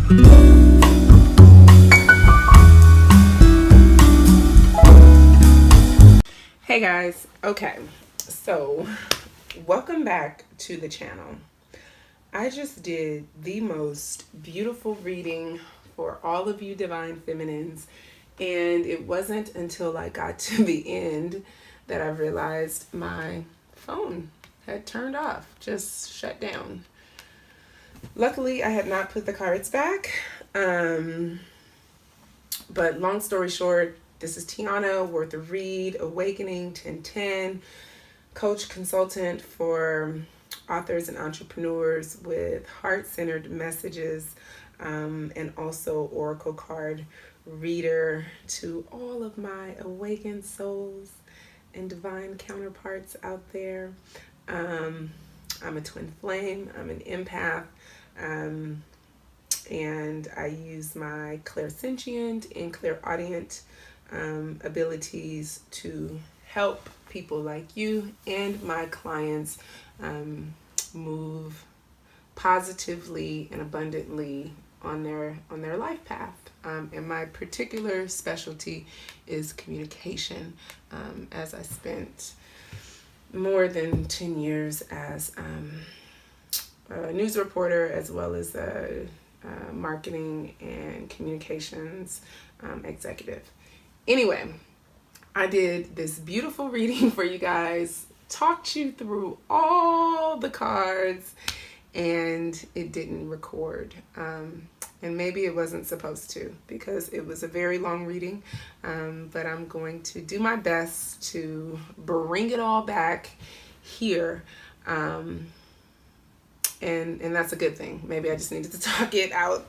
Hey guys, okay, so welcome back to the channel. I just did the most beautiful reading for all of you divine feminines, and it wasn't until I got to the end that I realized my phone had turned off, just shut down. Luckily, I had not put the cards back, but long story short, this is Tihanna, Worth a Read, Awakening 1010, coach consultant for authors and entrepreneurs with heart-centered messages, and also oracle card reader to all of my awakened souls and divine counterparts out there. I'm a twin flame, I'm an empath, and I use my clairsentient and clairaudient abilities to help people like you and my clients move positively and abundantly on their life path. And my particular specialty is communication, as I spent more than 10 years as a news reporter, as well as a marketing and communications executive. Anyway, I did this beautiful reading for you guys, talked you through all the cards, and it didn't record. And maybe it wasn't supposed to, because it was a very long reading, but I'm going to do my best to bring it all back here. And that's a good thing. Maybe I just needed to talk it out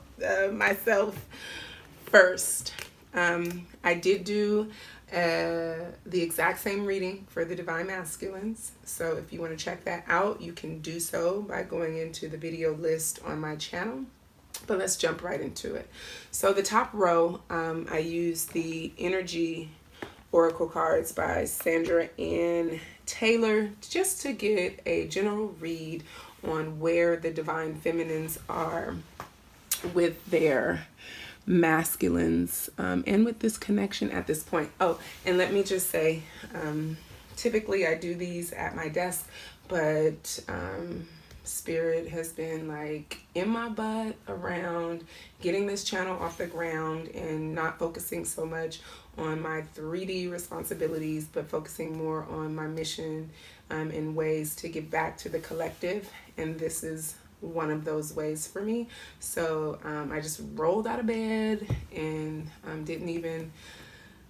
myself first. I did do the exact same reading for the Divine Masculines. So if you want to check that out, you can do so by going into the video list on my channel. But let's jump right into it. So the top row, I used the Energy Oracle cards by Sandra Ann Taylor, just to get a general read on where the divine feminines are with their masculines, and with this connection at this point. Oh, and let me just say, typically I do these at my desk, but Spirit has been like in my butt around getting this channel off the ground and not focusing so much on my 3D responsibilities, but focusing more on my mission in ways to give back to the collective. And this is one of those ways for me. So I just rolled out of bed and didn't even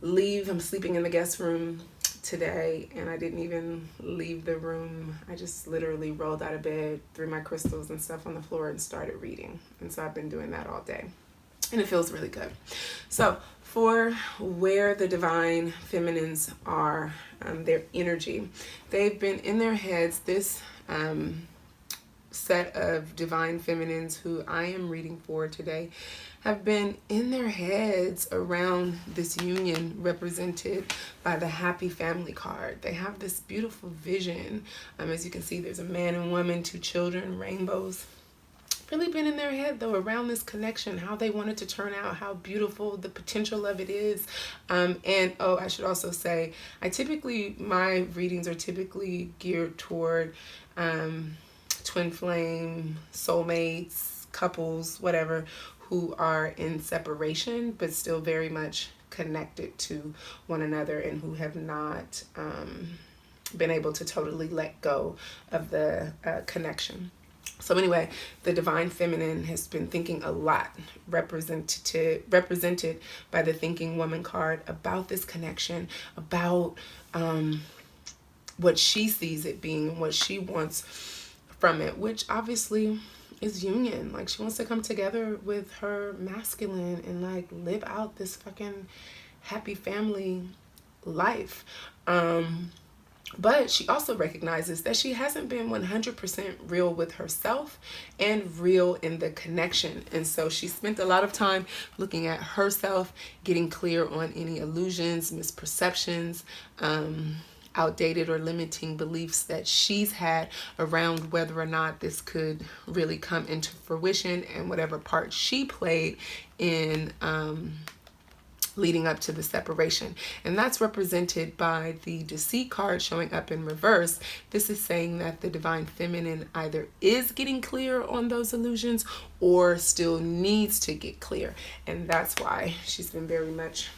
leave. I'm sleeping in the guest room today, and I didn't even leave the room. I just literally rolled out of bed, threw my crystals and stuff on the floor, and started reading. And so I've been doing that all day, and it feels really good. So for where the divine feminines are, their energy, they've been in their heads. This set of divine feminines who I am reading for today have been in their heads around this union represented by the happy family card. They have this beautiful vision. As you can see, there's a man and woman, 2 children, rainbows. Really been in their head though around this connection, how they want it to turn out, how beautiful the potential of it is. And oh, I should also say, my readings are typically geared toward twin flame, soulmates, couples, whatever, who are in separation but still very much connected to one another, and who have not been able to totally let go of the connection. So anyway, the divine feminine has been thinking a lot, represented by the thinking woman card, about this connection, about what she sees it being, what she wants from it, which obviously is union. Like, she wants to come together with her masculine and like live out this fucking happy family life. But she also recognizes that she hasn't been 100% real with herself and real in the connection. And so she spent a lot of time looking at herself, getting clear on any illusions, misperceptions, outdated or limiting beliefs that she's had around whether or not this could really come into fruition, and whatever part she played in leading up to the separation. And that's represented by the deceit card showing up in reverse. This is saying that the divine feminine either is getting clear on those illusions or still needs to get clear. And that's why she's been very much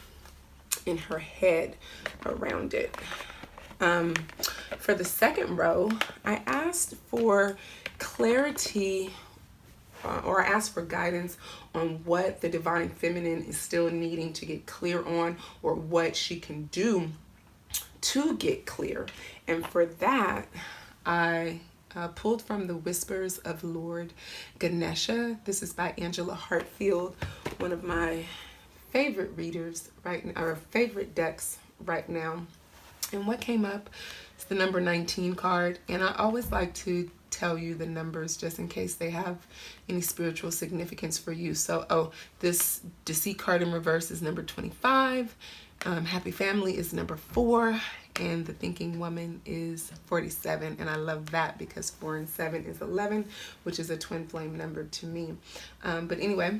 in her head around it. For the second row, I asked for clarity, or I asked for guidance on what the divine feminine is still needing to get clear on, or what she can do to get clear. And for that, I pulled from the Whispers of Lord Ganesha. This is by Angela Hartfield, one of my favorite readers right now, or favorite decks right now. And what came up is the number 19 card. And I always like to tell you the numbers just in case they have any spiritual significance for you. So, this deceit card in reverse is number 25. Happy Family is number 4. And the Thinking Woman is 47. And I love that because 4 and 7 is 11, which is a twin flame number to me. But anyway,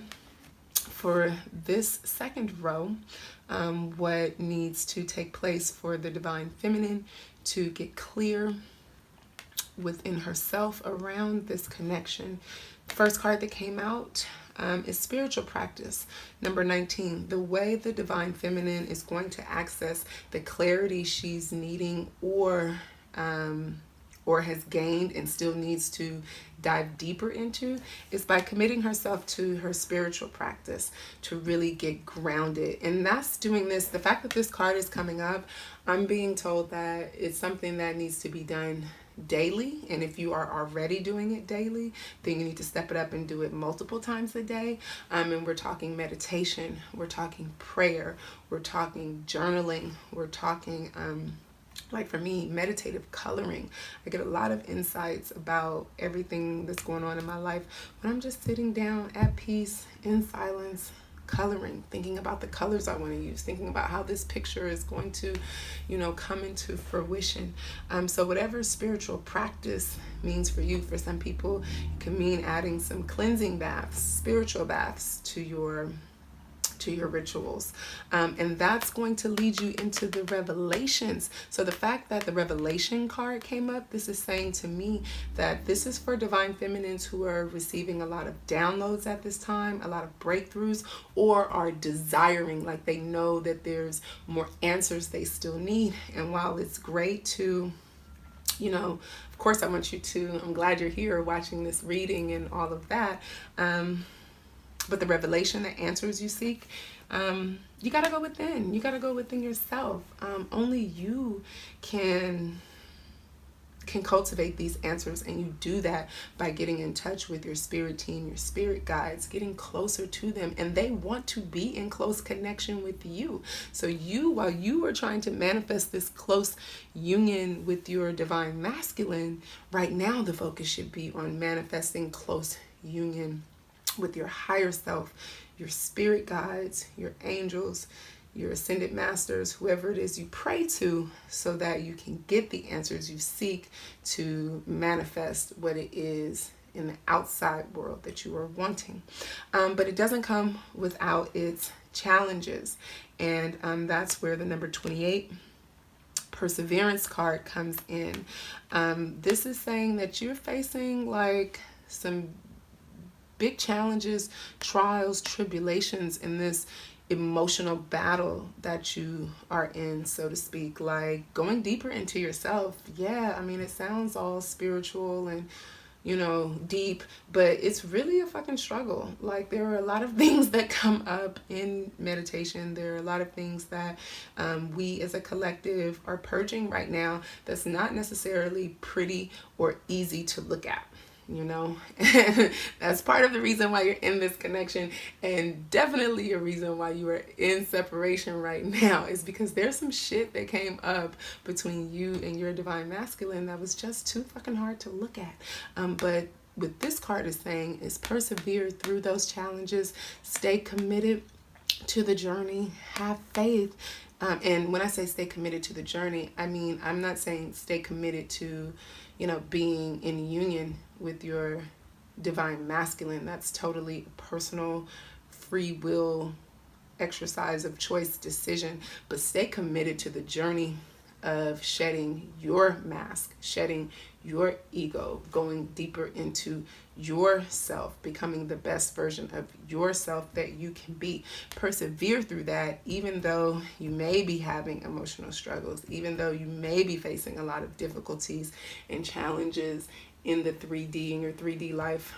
for this second row, what needs to take place for the divine feminine to get clear within herself around this connection. The first card that came out is spiritual practice. Number 19, the way the divine feminine is going to access the clarity she's needing or has gained and still needs to dive deeper into is by committing herself to her spiritual practice to really get grounded. And that's doing this. The fact that this card is coming up, I'm being told that it's something that needs to be done daily. And if you are already doing it daily, then you need to step it up and do it multiple times a day. And we're talking meditation, we're talking prayer, we're talking journaling, we're talking like for me, meditative coloring. I get a lot of insights about everything that's going on in my life when I'm just sitting down at peace, in silence, coloring, thinking about the colors I want to use, thinking about how this picture is going to, come into fruition. So whatever spiritual practice means for you, for some people, it can mean adding some cleansing baths, spiritual baths to your rituals. And that's going to lead you into the revelations. So the fact that the revelation card came up, this is saying to me that this is for divine feminines who are receiving a lot of downloads at this time, a lot of breakthroughs, or are desiring, like they know that there's more answers they still need. And while it's great to, of course I want you to, I'm glad you're here watching this reading and all of that. But the revelation, the answers you seek, you got to go within. You got to go within yourself. Only you can cultivate these answers, and you do that by getting in touch with your spirit team, your spirit guides, getting closer to them, and they want to be in close connection with you. So while you are trying to manifest this close union with your divine masculine, right now the focus should be on manifesting close union with your higher self, your spirit guides, your angels, your ascended masters, whoever it is you pray to, so that you can get the answers you seek to manifest what it is in the outside world that you are wanting. But it doesn't come without its challenges. And that's where the number 28 perseverance card comes in. This is saying that you're facing like some big challenges, trials, tribulations in this emotional battle that you are in, so to speak, like going deeper into yourself. Yeah, I mean, it sounds all spiritual and, deep, but it's really a fucking struggle. Like there are a lot of things that come up in meditation. There are a lot of things that we as a collective are purging right now that's not necessarily pretty or easy to look at. That's part of the reason why you're in this connection, and definitely a reason why you are in separation right now, is because there's some shit that came up between you and your divine masculine that was just too fucking hard to look at. But what this card is saying is persevere through those challenges, stay committed to the journey, have faith. And when I say stay committed to the journey, I mean, I'm not saying stay committed to, being in union with your divine masculine. That's totally personal, free will exercise of choice decision. But stay committed to the journey of shedding your mask, shedding your ego, going deeper into yourself, becoming the best version of yourself that you can be. Persevere through that, even though you may be having emotional struggles, even though you may be facing a lot of difficulties and challenges in the 3D, in your 3D life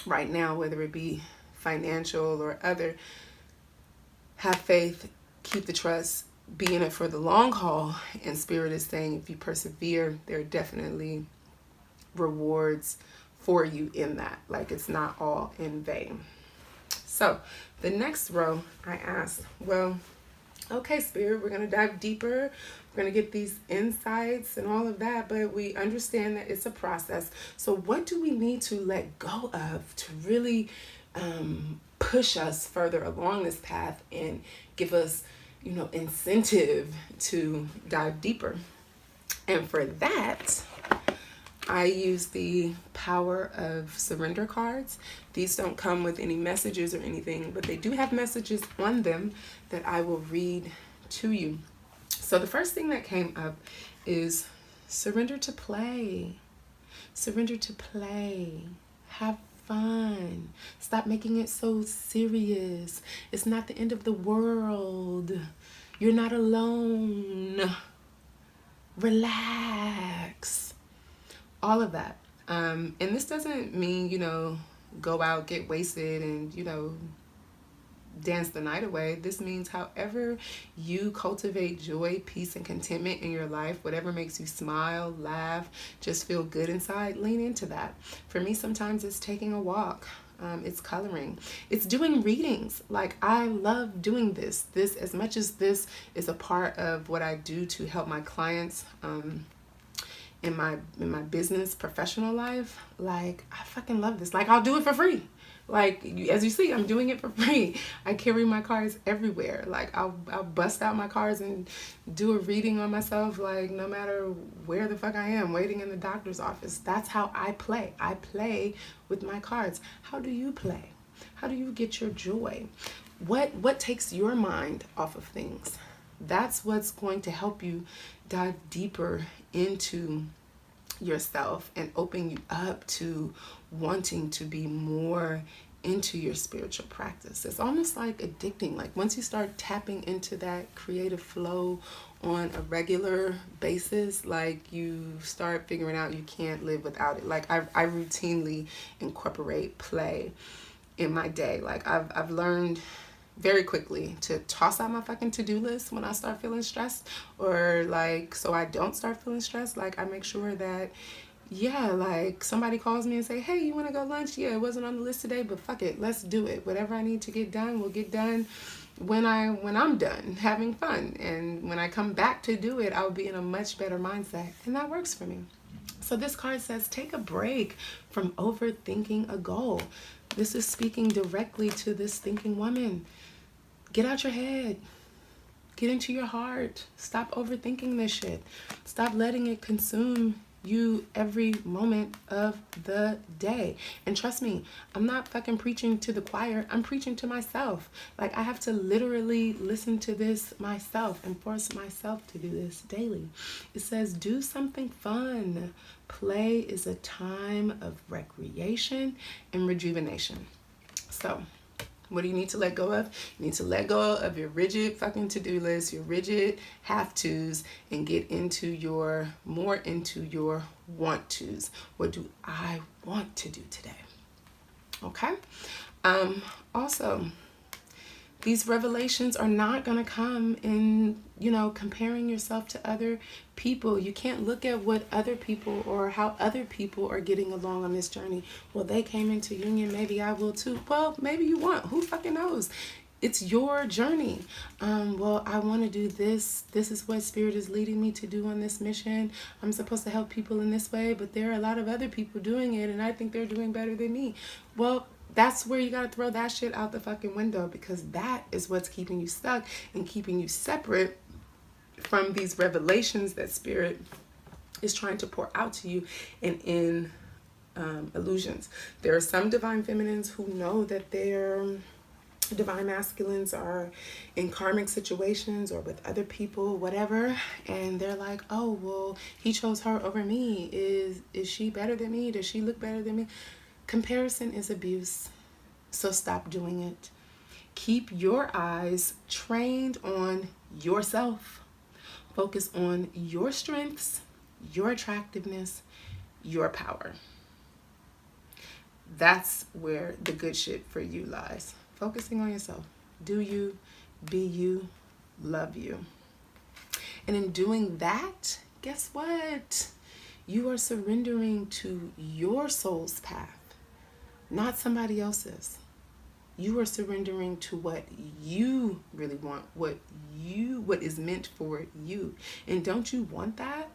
right now, whether it be financial or other. Have faith, keep the trust, be in it for the long haul. And Spirit is saying if you persevere, there are definitely rewards for you in that. Like, it's not all in vain. So the next row, I asked, well, okay, Spirit, we're going to dive deeper. We're going to get these insights and all of that, but we understand that it's a process. So what do we need to let go of to really push us further along this path and give us, incentive to dive deeper? And for that, I use the Power of Surrender cards. These don't come with any messages or anything, but they do have messages on them that I will read to you. So the first thing that came up is surrender to play. Surrender to play. Have fun. Stop making it so serious. It's not the end of the world. You're not alone. Relax. All of that. And this doesn't mean, go out, get wasted and, dance the night away. This means however you cultivate joy, peace, and contentment in your life, whatever makes you smile, laugh, just feel good inside, lean into that. For me, sometimes it's taking a walk. It's coloring. It's doing readings. Like, I love doing this. This, as much as this is a part of what I do to help my clients, in my business, professional life, like, I fucking love this. Like, I'll do it for free. Like, as you see, I'm doing it for free. I carry my cards everywhere. Like, I'll bust out my cards and do a reading on myself, like, no matter where the fuck I am, waiting in the doctor's office. That's how I play. I play with my cards. How do you play? How do you get your joy? What takes your mind off of things? That's what's going to help you dive deeper into yourself and open you up to wanting to be more into your spiritual practice. It's almost like addicting. Like, once you start tapping into that creative flow on a regular basis, like, you start figuring out you can't live without it. Like, I routinely incorporate play in my day. Like, I've learned very quickly to toss out my fucking to-do list when I start feeling stressed, or like, so I don't start feeling stressed. Like, I make sure that, yeah, like, somebody calls me and say, hey, you want to go lunch? Yeah, it wasn't on the list today, but fuck it, let's do it. Whatever I need to get done will get done when I'm done having fun. And when I come back to do it, I'll be in a much better mindset, and that works for me. So this card says, take a break from overthinking a goal. This is speaking directly to this thinking woman. Get out your head. Get into your heart. Stop overthinking this shit. Stop letting it consume you every moment of the day. And trust me, I'm not fucking preaching to the choir. I'm preaching to myself. Like, I have to literally listen to this myself and force myself to do this daily. It says, do something fun. Play is a time of recreation and rejuvenation. So, what do you need to let go of? You need to let go of your rigid fucking to-do list, your rigid have-tos, and get more into your want-tos. What do I want to do today? Okay? Also, these revelations are not going to come in, comparing yourself to other people. You can't look at what other people or how other people are getting along on this journey. Well, they came into union, maybe I will too. Well, maybe you won't. Who fucking knows? It's your journey. Well, I want to do this. This is what Spirit is leading me to do on this mission. I'm supposed to help people in this way, but there are a lot of other people doing it, and I think they're doing better than me. Well, that's where you gotta throw that shit out the fucking window, because that is what's keeping you stuck and keeping you separate from these revelations that Spirit is trying to pour out to you and in illusions. There are some divine feminines who know that their divine masculines are in karmic situations or with other people, whatever, and they're like, oh, well, he chose her over me. Is she better than me? Does she look better than me? Comparison is abuse, so stop doing it. Keep your eyes trained on yourself. Focus on your strengths, your attractiveness, your power. That's where the good shit for you lies. Focusing on yourself. Do you, be you, love you. And in doing that, guess what? You are surrendering to your soul's path, not somebody else's. You are surrendering to what you really want, what is meant for you. And don't you want that?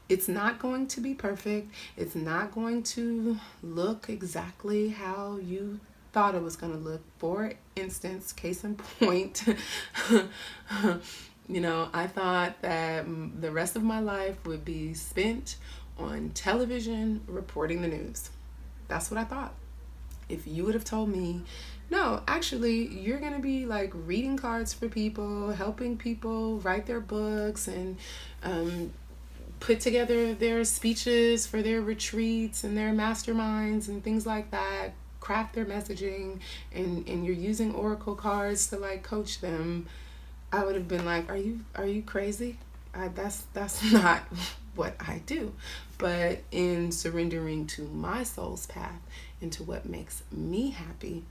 It's not going to be perfect. It's not going to look exactly how you thought it was going to look. For instance, case in point, you know, I thought that the rest of my life would be spent on television reporting the news. That's what I thought. If you would have told me, no, actually, you're going to be like reading cards for people, helping people write their books and put together their speeches for their retreats and their masterminds and things like that, craft their messaging, and you're using oracle cards to like coach them, I would have been like, are you crazy? That's not what I do. But in surrendering to my soul's path and to what makes me happy,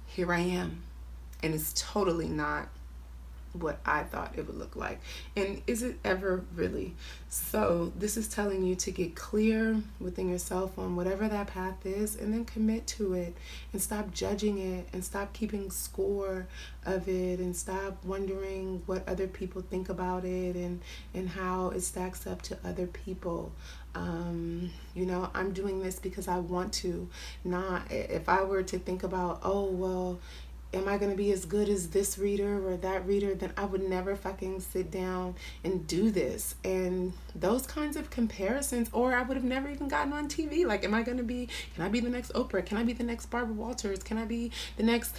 here I am. And it's totally not what I thought it would look like. And is it ever really? So this is telling you to get clear within yourself on whatever that path is, and then commit to it, and stop judging it, and stop keeping score of it, and stop wondering what other people think about it and how it stacks up to other people. You know, I'm doing this because I want to. Not if I were to think about, oh, well, am I going to be as good as this reader or that reader, then I would never fucking sit down and do this. And those kinds of comparisons, or I would have never even gotten on TV. Like, can I be the next Oprah? Can I be the next Barbara Walters? Can I be the next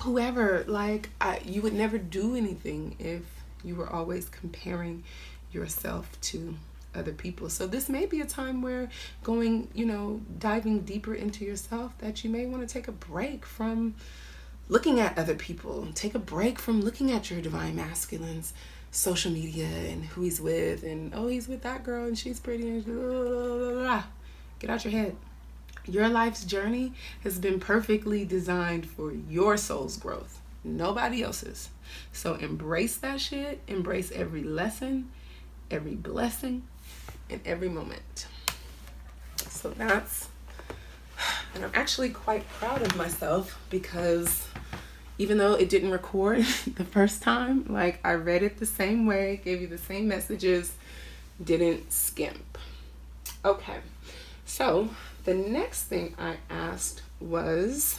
whoever? Like, you would never do anything if you were always comparing yourself to other people. So this may be a time where diving deeper into yourself, that you may want to take a break from looking at other people. Take a break from looking at your divine masculine's social media and who he's with, and oh, he's with that girl and she's pretty, and blah, blah, blah, blah. Get out your head. Your life's journey has been perfectly designed for your soul's growth, nobody else's. So embrace that shit. Embrace every lesson, every blessing, and every moment. So and I'm actually quite proud of myself, because even though it didn't record the first time, like, I read it the same way, gave you the same messages, didn't skimp. Okay, so the next thing I asked was,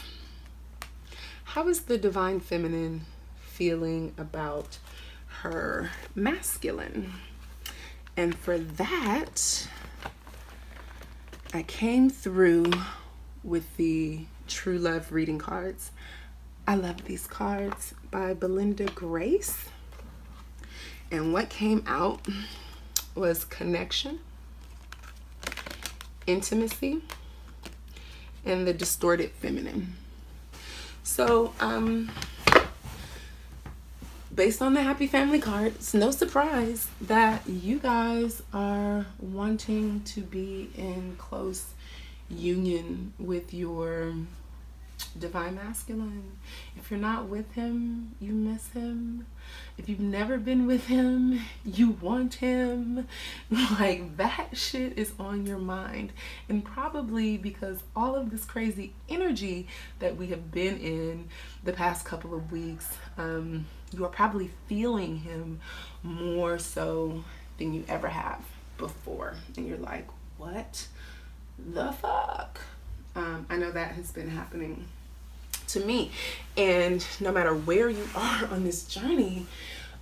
how is the divine feminine feeling about her masculine? And for that, I came through with the True Love reading cards. I love these cards by Belinda Grace. And what came out was connection, intimacy, and the distorted feminine. So, based on the Happy Family card, it's no surprise that you guys are wanting to be in close union with your divine masculine. If you're not with him, you miss him. If you've never been with him, you want him. Like, that shit is on your mind. And probably because all of this crazy energy that we have been in the past couple of weeks, you are probably feeling him more so than you ever have before. And you're like, what the fuck? I know that has been happening to me. And no matter where you are on this journey,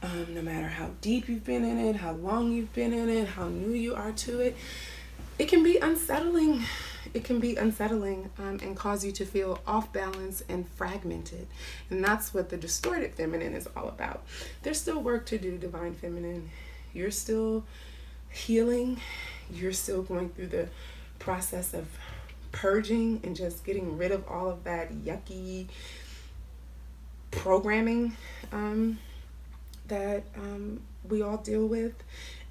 no matter how deep you've been in it, how long you've been in it, how new you are to it, it can be unsettling. It can be unsettling and cause you to feel off balance and fragmented. And that's what the distorted feminine is all about. There's still work to do, divine feminine. You're still healing. You're still going through the process of purging and just getting rid of all of that yucky programming that we all deal with.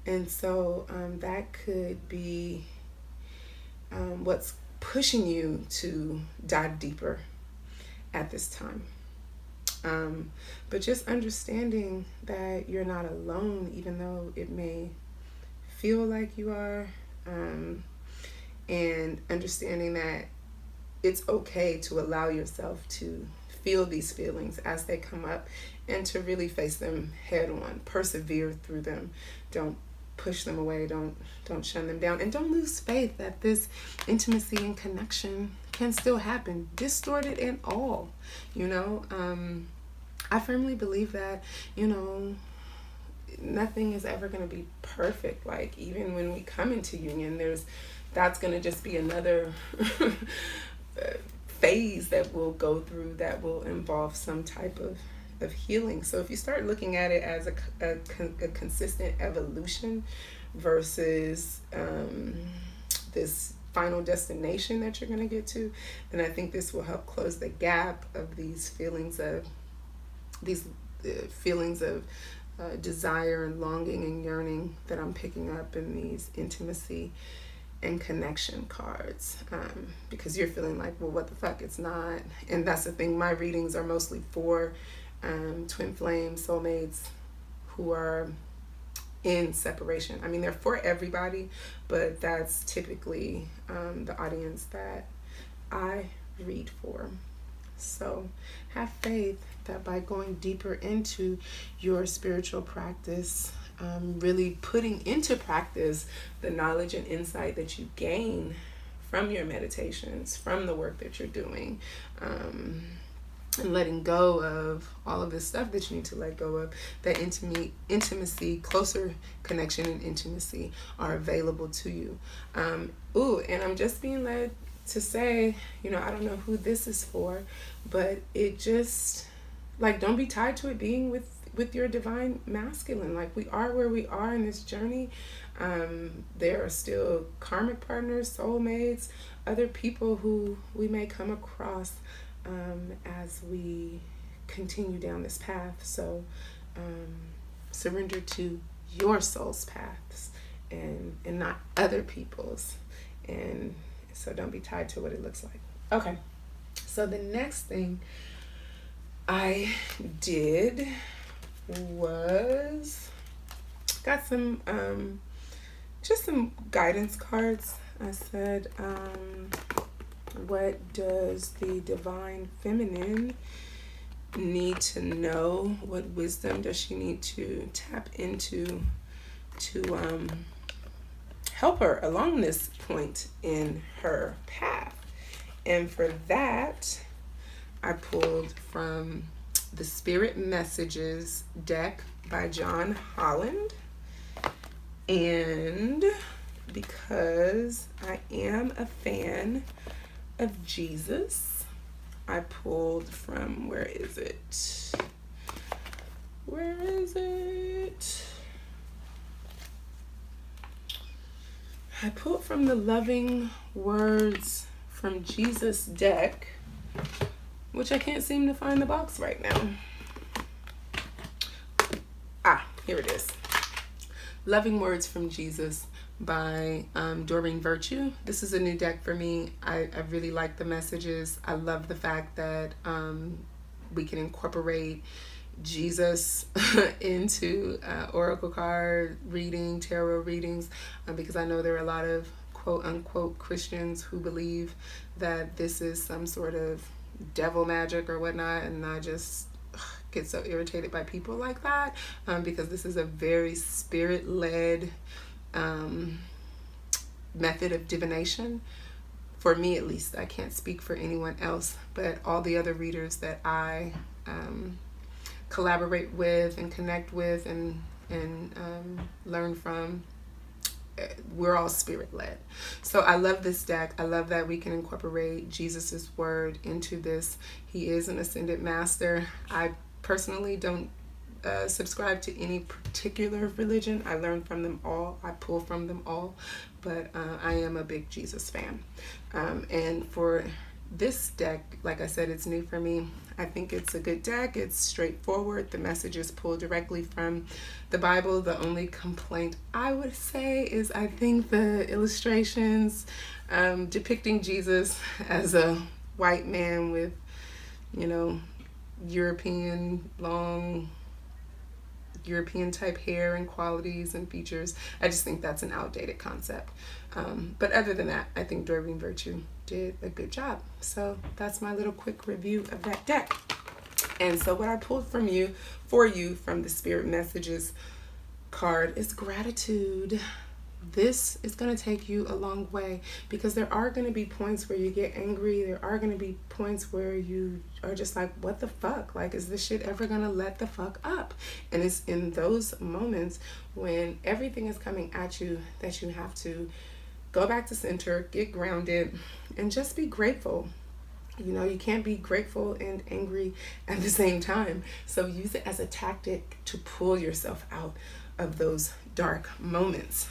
And so that could be what's pushing you to dive deeper at this time. But just understanding that you're not alone, even though it may feel like you are, and understanding that it's okay to allow yourself to feel these feelings as they come up and to really face them head on, persevere through them. Don't push them away, don't shun them down, and don't lose faith that this intimacy and connection can still happen, distorted and all. I firmly believe that, nothing is ever going to be perfect. Like, even when we come into union, that's going to just be another phase that we'll go through that will involve some type of healing. So if you start looking at it as a consistent evolution versus this final destination that you're going to get to, then I think this will help close the gap of these feelings of desire and longing and yearning that I'm picking up in these intimacy and connection cards, because you're feeling like, well, what the fuck, it's not. And that's the thing, my readings are mostly for twin flame soulmates who are in separation. I mean, they're for everybody, but that's typically the audience that I read for. So have faith that by going deeper into your spiritual practice, really putting into practice the knowledge and insight that you gain from your meditations, from the work that you're doing, and letting go of all of this stuff that you need to let go of, that intimacy, closer connection and intimacy are available to you. And I'm just being led to say, I don't know who this is for, but it just, like, don't be tied to it being with your divine masculine. Like, we are where we are in this journey. There are still karmic partners, soulmates, other people who we may come across as we continue down this path. So surrender to your soul's paths and not other people's. And so don't be tied to what it looks like. Okay, so the next thing I did was got some just some guidance cards. I said, what does the divine feminine need to know? What wisdom does she need to tap into to help her along this point in her path? And for that, I pulled from the Spirit Messages deck by John Holland. And because I am a fan of Jesus, I pulled from, where is it? I pulled from the Loving Words from Jesus deck, which I can't seem to find the box right now. Here it is. Loving Words from Jesus by Doreen Virtue. This is a new deck for me. I really like the messages. I love the fact that we can incorporate Jesus into oracle card reading, tarot readings, because I know there are a lot of quote unquote Christians who believe that this is some sort of devil magic or whatnot, and I just get so irritated by people like that, because this is a very spirit-led method of divination, for me at least, I can't speak for anyone else, but all the other readers that I collaborate with and connect with and learn from, we're all spirit led. So I love this deck. I love that we can incorporate Jesus's word into this. He is an ascended master. I personally don't subscribe to any particular religion. I learn from them all. I pull from them all. But I am a big Jesus fan. And for this deck, like I said, it's new for me. I think it's a good deck. It's straightforward. The messages pull directly from the Bible. The only complaint I would say is I think the illustrations depicting Jesus as a white man with, long European type hair and qualities and features. I just think that's an outdated concept. But other than that, I think Doreen Virtue did a good job. So that's my little quick review of that deck. And so what I pulled for you from the Spirit Messages card is gratitude. This is going to take you a long way, because there are going to be points where you get angry. There are going to be points where you are just like, what the fuck? Like, is this shit ever going to let the fuck up? And it's in those moments when everything is coming at you that you have to go back to center, get grounded, and just be grateful. You can't be grateful and angry at the same time. So use it as a tactic to pull yourself out of those dark moments,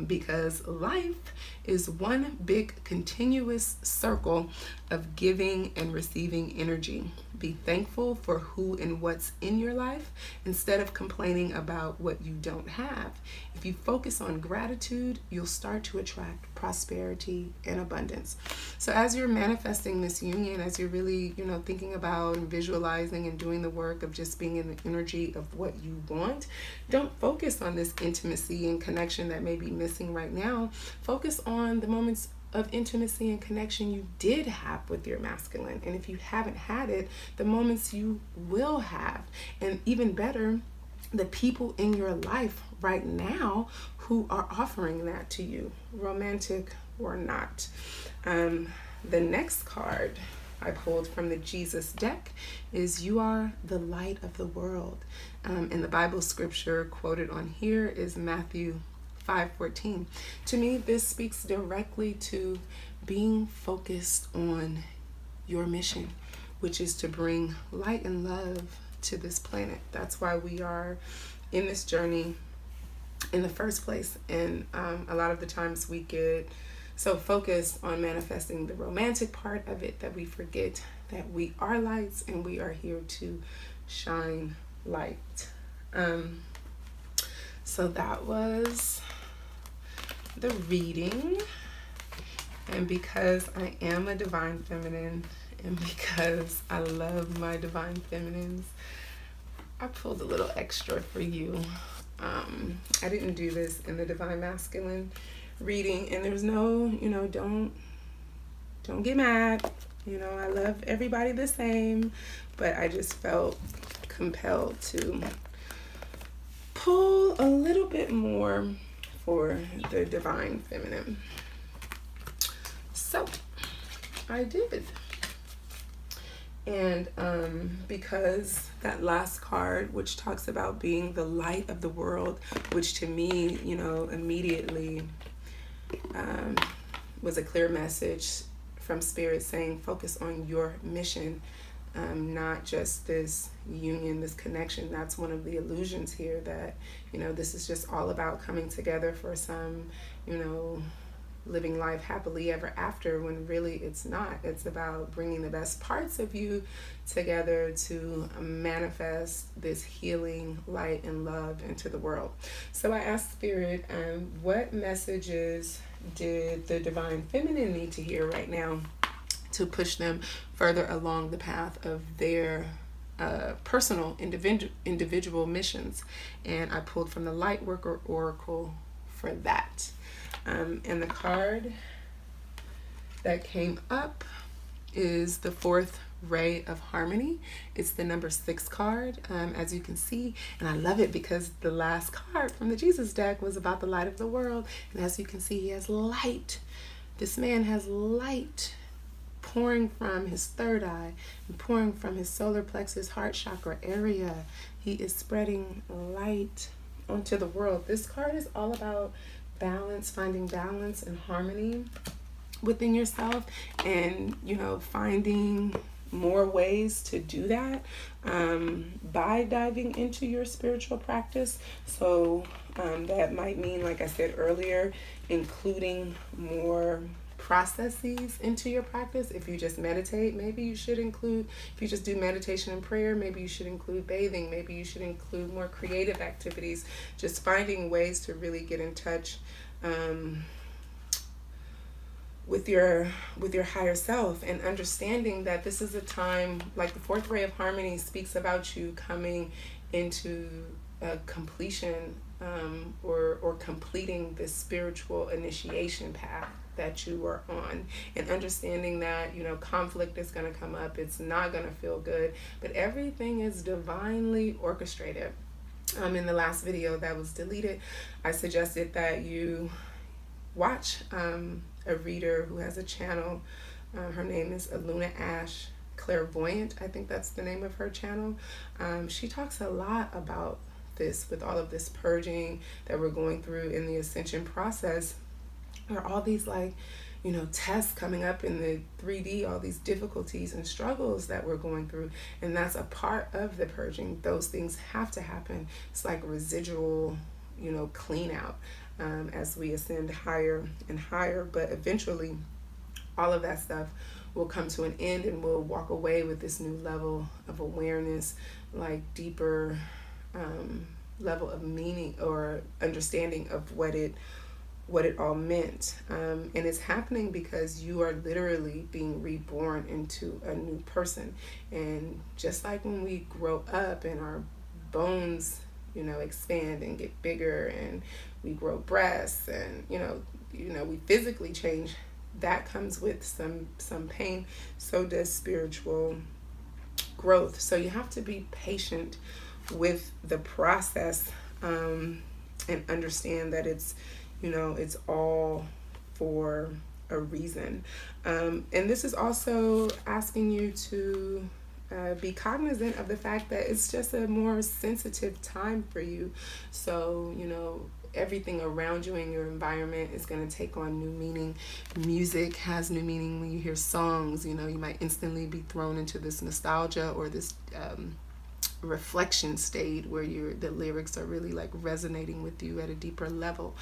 because life is one big continuous circle of giving and receiving energy. Be thankful for who and what's in your life instead of complaining about what you don't have. If you focus on gratitude, you'll start to attract prosperity and abundance. So as you're manifesting this union, as you're really, thinking about and visualizing and doing the work of just being in the energy of what you want, don't focus on this intimacy and connection that may be missing right now. Focus on the moments of intimacy and connection you did have with your masculine. And if you haven't had it, the moments you will have. And even better, the people in your life right now who are offering that to you, romantic or not. The next card I pulled from the Jesus deck is you are the light of the world. And the Bible scripture quoted on here is Matthew 5:14. To me, this speaks directly to being focused on your mission, which is to bring light and love to this planet. That's why we are in this journey in the first place. And a lot of the times we get so focused on manifesting the romantic part of it that we forget that we are lights and we are here to shine light. So that was the reading. And because I am a divine feminine and because I love my divine feminines, I pulled a little extra for you. I didn't do this in the divine masculine reading, and there's no, don't get mad. I love everybody the same, but I just felt compelled to pull a little bit more for the divine feminine. So I did. And because that last card, which talks about being the light of the world, which to me, immediately was a clear message from Spirit saying, focus on your mission, not just this union, this connection. That's one of the illusions here, that, this is just all about coming together for some, living life happily ever after, when really it's not. It's about bringing the best parts of you together to manifest this healing light and love into the world. So I asked Spirit, what messages did the divine feminine need to hear right now to push them further along the path of their personal individual missions? And I pulled from the Light Worker Oracle for that. And the card that came up is the fourth ray of harmony. It's the number 6 card, as you can see. And I love it because the last card from the Jesus deck was about the light of the world. And as you can see, he has light This man has light pouring from his third eye and pouring from his solar plexus heart chakra area. He is spreading light onto the world. This card is all about balance, finding balance and harmony within yourself, and finding more ways to do that by diving into your spiritual practice. So that might mean, like I said earlier, including more processes into your practice. If you just meditate, maybe you should include, if you just do meditation and prayer, maybe you should include bathing, maybe you should include more creative activities. Just finding ways to really get in touch with your higher self, and understanding that this is a time, like the fourth ray of harmony speaks about you coming into a completion, or completing this spiritual initiation path that you are on, and understanding that conflict is going to come up. It's not going to feel good, but everything is divinely orchestrated. In the last video that was deleted, I suggested that you watch a reader who has a channel. Her name is Aluna Ash Clairvoyant. I think that's the name of her channel. She talks a lot about this, with all of this purging that we're going through in the ascension process. There are all these tests coming up in the 3D, all these difficulties and struggles that we're going through, and that's a part of the purging. Those things have to happen. It's like residual, clean out as we ascend higher and higher, but eventually all of that stuff will come to an end, and we'll walk away with this new level of awareness, like deeper level of meaning or understanding of what it all meant. And it's happening because you are literally being reborn into a new person. And just like when we grow up and our bones expand and get bigger, and we grow breasts, and we physically change, that comes with some pain. So does spiritual growth. So you have to be patient with the process, and understand that it's all for a reason. And this is also asking you to be cognizant of the fact that it's just a more sensitive time for you. So, everything around you in your environment is going to take on new meaning. Music has new meaning. When you hear songs, you might instantly be thrown into this nostalgia or this reflection state where the lyrics are really like resonating with you at a deeper level.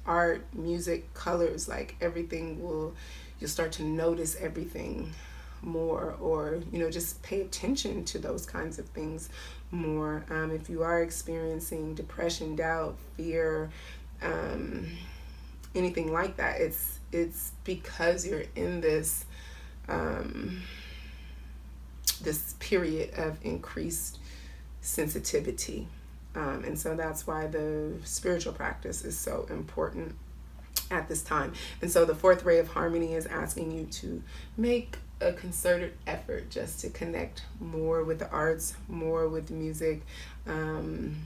Art, music, colors, like everything you'll start to notice everything more, or just pay attention to those kinds of things more. If you are experiencing depression, doubt, fear, anything like that, it's because you're in this this period of increased sensitivity, and so that's why the spiritual practice is so important at this time. And so the fourth ray of harmony is asking you to make a concerted effort just to connect more with the arts, more with music, and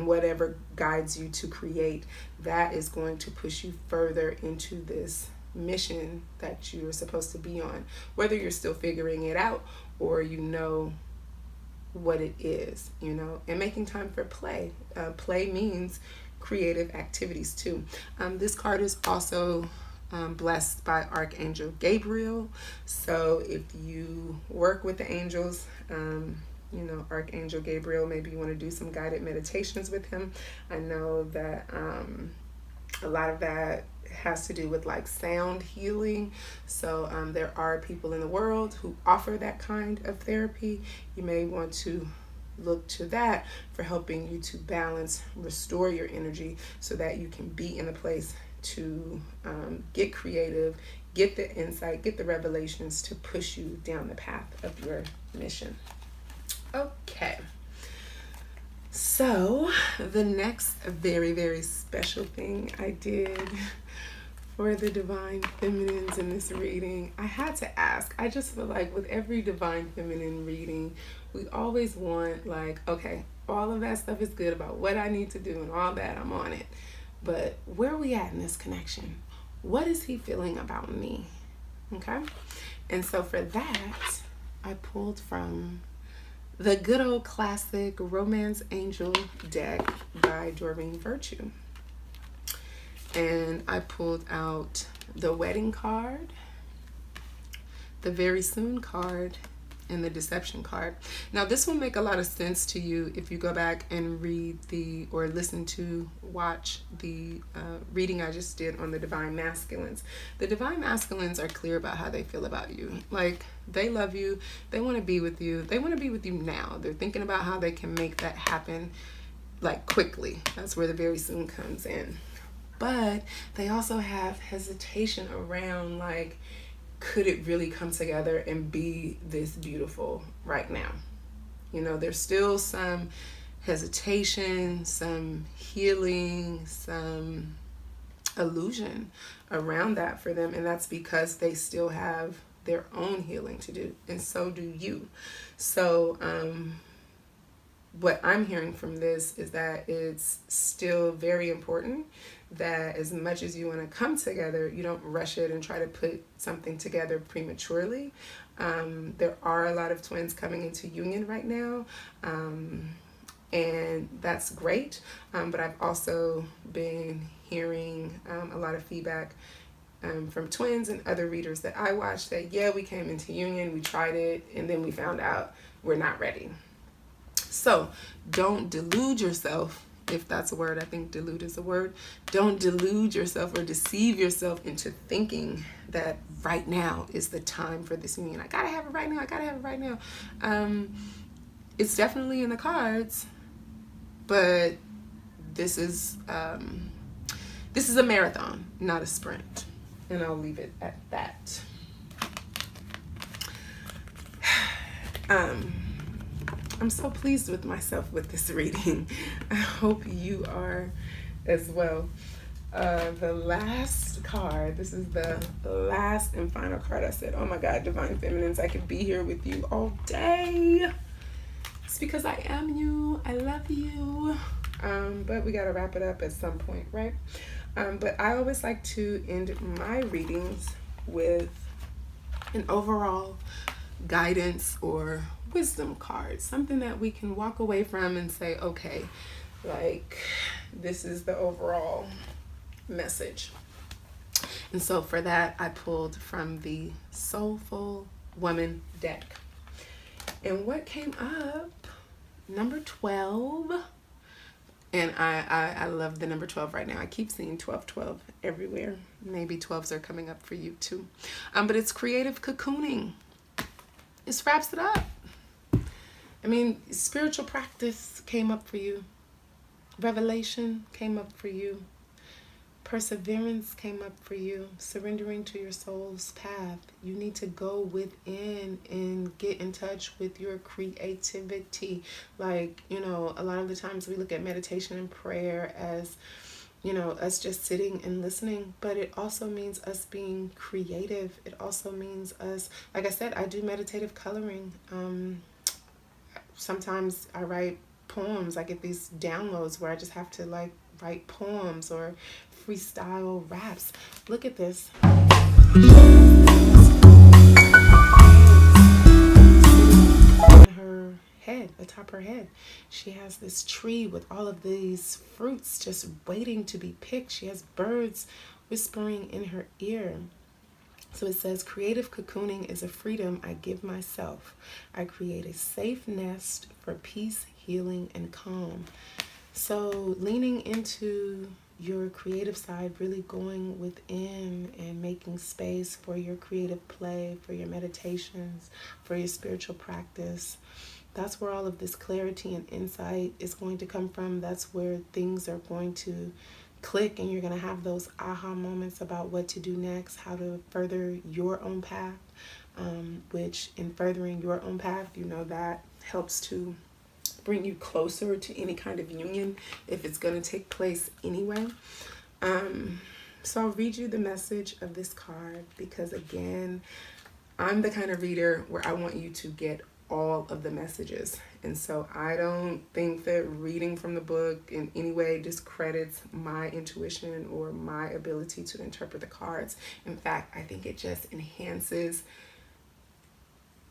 whatever guides you to create. That is going to push you further into this mission that you're supposed to be on, whether you're still figuring it out or what it is, and making time for play. Play means creative activities too. This card is also blessed by Archangel Gabriel. So if you work with the angels, Archangel Gabriel, maybe you want to do some guided meditations with him. I know that a lot of that has to do with like sound healing. So there are people in the world who offer that kind of therapy. You may want to look to that for helping you to balance, restore your energy so that you can be in a place to get creative, get the insight, get the revelations to push you down the path of your mission. Okay. So the next very, very special thing I did for the Divine Feminines in this reading, I had to ask. I just feel like with every Divine Feminine reading, we always want like, okay, all of that stuff is good about what I need to do and all that, I'm on it. But where are we at in this connection? what is he feeling about me? Okay. And so for that, I pulled from the good old classic Romance Angel deck by Doreen Virtue. And I pulled out the wedding card, the very soon card, and the deception card. Now this will make a lot of sense to you if you go back and read or watch the reading I just did on the divine masculines. The divine masculines are clear about how they feel about you. Like, they love you, they want to be with you, they want to be with you now. They're thinking about how they can make that happen, like, quickly. That's where the very soon comes in. But they also have hesitation around, like, could it really come together and be this beautiful right now? You know, there's still some hesitation, some healing, some illusion around that for them. And that's because they still have their own healing to do. And so do you. So, what I'm hearing from this is that it's still very important that as much as you want to come together, you don't rush it and try to put something together prematurely. There are a lot of twins coming into union right now, and that's great. But I've also been hearing a lot of feedback from twins and other readers that I watched that, yeah, we came into union, we tried it, and then we found out we're not ready. So don't delude yourself, if that's a word. I think delude is a word. Don't delude yourself or deceive yourself into thinking that right now is the time for this union. I gotta have it right now. I gotta have it right now. It's definitely in the cards, but this is a marathon, not a sprint. And I'll leave it at that. I'm so pleased with myself with this reading. I hope you are as well. The last card, this is the last and final card. I said, oh my God, Divine Feminines, I could be here with you all day. It's because I am you. I love you. But we got to wrap it up at some point, right? But I always like to end my readings with an overall guidance or wisdom card, something that we can walk away from and say, okay, like, this is the overall message. And so for that, I pulled from the Soulful Woman deck. And what came up, number 12. And I love the number 12 right now. I keep seeing 12 everywhere. Maybe 12s are coming up for you too. But it's creative cocooning. It wraps it up. I mean, spiritual practice came up for you. Revelation came up for you. Perseverance came up for you. Surrendering to your soul's path. You need to go within and get in touch with your creativity. Like, you know, a lot of the times we look at meditation and prayer as, you know, us just sitting and listening, but it also means us being creative. It also means us, like I said, I do meditative coloring. Sometimes I write poems. I get these downloads where I just have to like write poems or freestyle raps. Look at this. On her head, atop her head, she has this tree with all of these fruits just waiting to be picked. She has birds whispering in her ear. So it says, creative cocooning is a freedom I give myself. I create a safe nest for peace, healing, and calm. So leaning into your creative side, really going within and making space for your creative play, for your meditations, for your spiritual practice. That's where all of this clarity and insight is going to come from. That's where things are going to click and you're going to have those aha moments about what to do next, how to further your own path, which in furthering your own path, you know, that helps to bring you closer to any kind of union if it's going to take place anyway. So I'll read you the message of this card because, again, I'm the kind of reader where I want you to get all of the messages. And so I don't think that reading from the book in any way discredits my intuition or my ability to interpret the cards. In fact, I think it just enhances,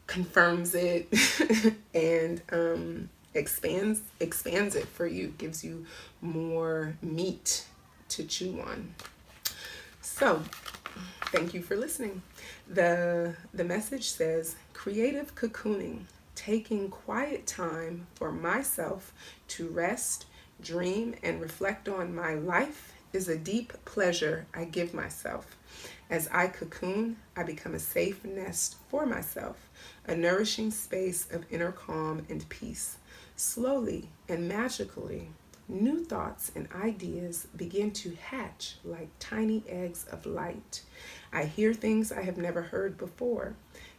confirms it, and expands it for you, gives you more meat to chew on. So thank you for listening. The message says, creative cocooning, taking quiet time for myself to rest, dream, and reflect on my life is a deep pleasure I give myself. As I cocoon, I become a safe nest for myself, a nourishing space of inner calm and peace. Slowly and magically, new thoughts and ideas begin to hatch like tiny eggs of light. I hear things I have never heard before.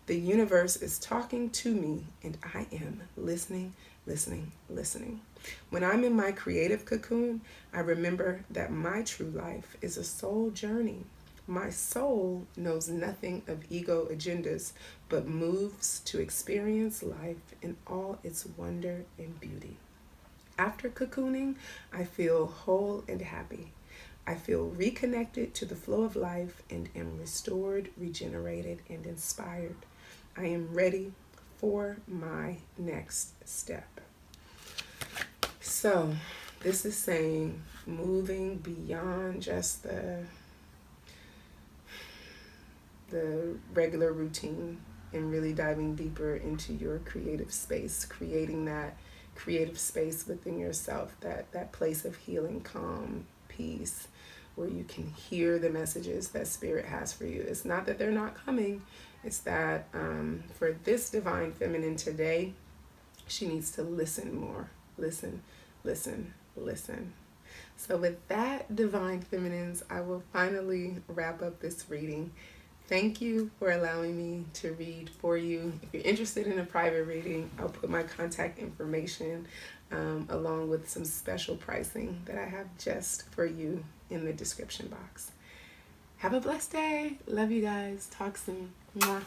The universe is talking to me, and I am listening, listening, listening. When I'm in my creative cocoon, I remember that my true life is a soul journey. My soul knows nothing of ego agendas, but moves to experience life in all its wonder and beauty. After cocooning, I feel whole and happy. I feel reconnected to the flow of life and am restored, regenerated, and inspired. I am ready for my next step. So, this is saying moving beyond just the regular routine and really diving deeper into your creative space, creating that creative space within yourself, that place of healing, calm, peace, where you can hear the messages that Spirit has for you. It's not that they're not coming. It's that for this divine feminine today, she needs to listen more. Listen, listen, listen. So with that, divine feminines, I will finally wrap up this reading. Thank you for allowing me to read for you. If you're interested in a private reading, I'll put my contact information along with some special pricing that I have just for you in the description box. Have a blessed day. Love you guys. Talk soon. Mwah.